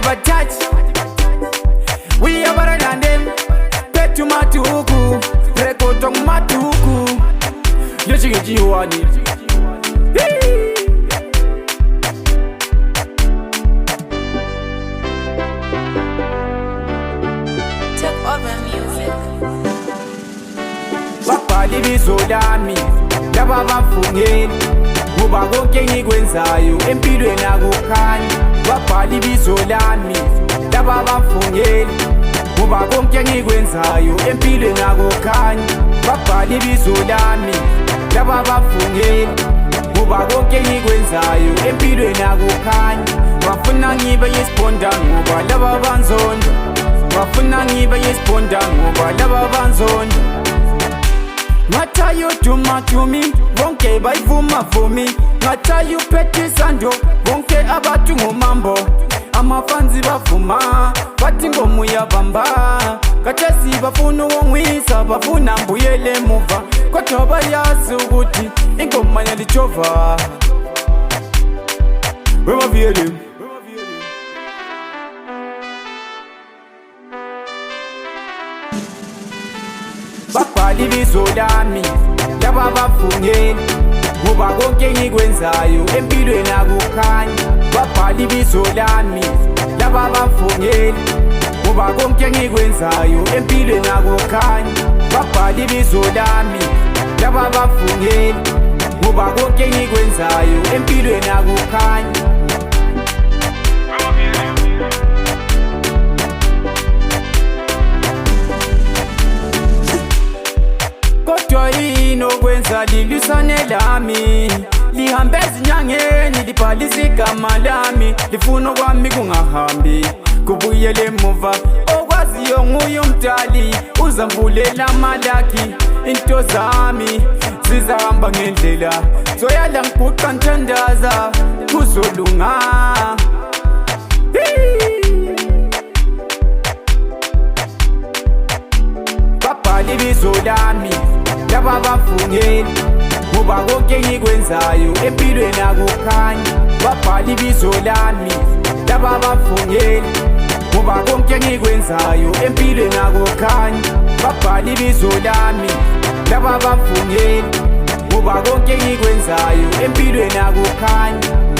touch. We are better than them. Petu matuku, rekoto matuku. Yochigi wani. Take over music. Bapali bizodami, laba bafungeni. Ngoba konke engikwenzayo empilweni akukhanya. Bapali bizodami, laba bafungeni. Ngoba konke engikwenzayo empilweni akukhanya. Bapali bizodami, laba bafungeni. Ngoba konke engikwenzayo empilweni akukhanya. Bafuna ngibe yisibonda ngoba laba banzondo. Bafuna ngibe yisibonda ngoba laba banzondo. Ngatayo tumatumi, bonke bayivuma vumi. Ngatayo phethe isando, bonke abathu ngomambo. Amafanzi bavuma, bathi ngomu uyabamba. Khathesi bafuna ukungwisa, bafuna mbuyele emuva. Kodwa bayazi ukuthi ingoma yalijova. Wemaviyele Bapali bizodami, laba bafungeni. Ngoba konke engikwenzayo empilweni akukhanya. Bapali bizodami, laba bafungeni. Ngoba konke engikwenzayo empilweni akukhanya. Bapali bizodami, laba bafungeni. Ngoba konke engikwenzayo empilweni akukhanya. Kodwa yini okwenza lilisane lami? Lihambe ezinyangeni libhalisa igama lami. Lifuna kwami kungahambi, kubuyele emuva. Okwaziyo nguye umdali, uzamvulela amalaki. Into zami zizahamba ngendlela, zoyala ngiguqa ngithandaza kuzolunga. Bapali bizodami, laba bafungeni. Ngoba konke engikwenzayo empilweni akukhanya. Bapali bizodami, laba bafungeni. Ngoba konke engikwenzayo empilweni akukhanya. Bapali bizodami, laba bafungeni. Ngoba konke engikwenzayo empilweni akukhanya.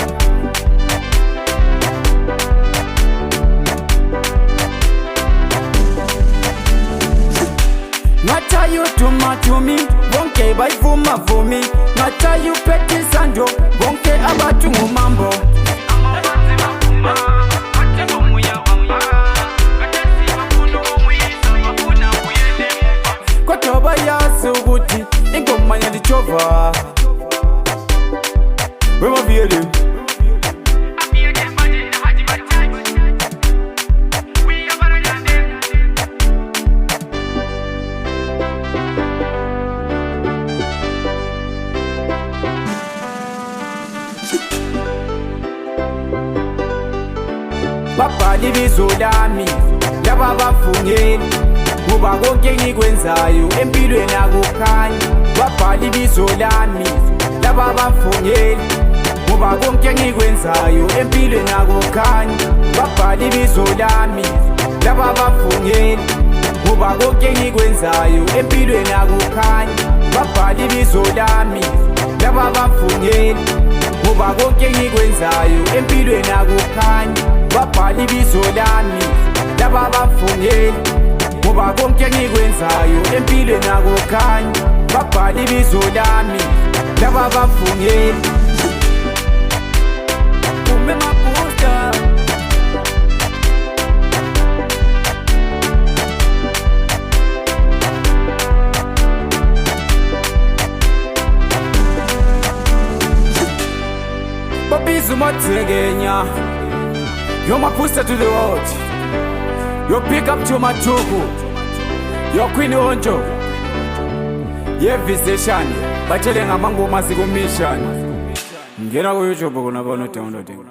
Ngatayo tumatumi, bonke bayivuma vumi. Ngatayo phethe isando, bonke abathu ngomambo. Amafanzi bavuma, bathi ngomu uyabamba. Khathesi bafuna ukungwisa, bafuna mbuyele emuva. Kodwa bayazi ukuthi ingoma yalijova. Wemaviyele Bapali bizodami, laba bafungeni. Ngoba konke engikwenzayo empilweni akukhanya. Bapali bizodami, laba bafungeni. Ngoba konke engikwenzayo empilweni akukhanya. Bapali bizodami, laba bafungeni. Ngoba konke engikwenzayo empilweni akukhanya. Bapali bizodami, laba bafungeni. Ngoba konke engikwenzayo empilweni akukhanya. Bapali bizodami, laba bafungeni. Ngoba konke engikwenzayo empilweni akukhanya. Bapali bizodami, laba bafungeni. Ume mapusta Babizu mategenya. You're my poster to the world. You pick up to my chuku. You're Queen Onjo. Ye visitation. Bachele ngama ngoma zikumission. Ngena ku YouTube kuna bona downloading.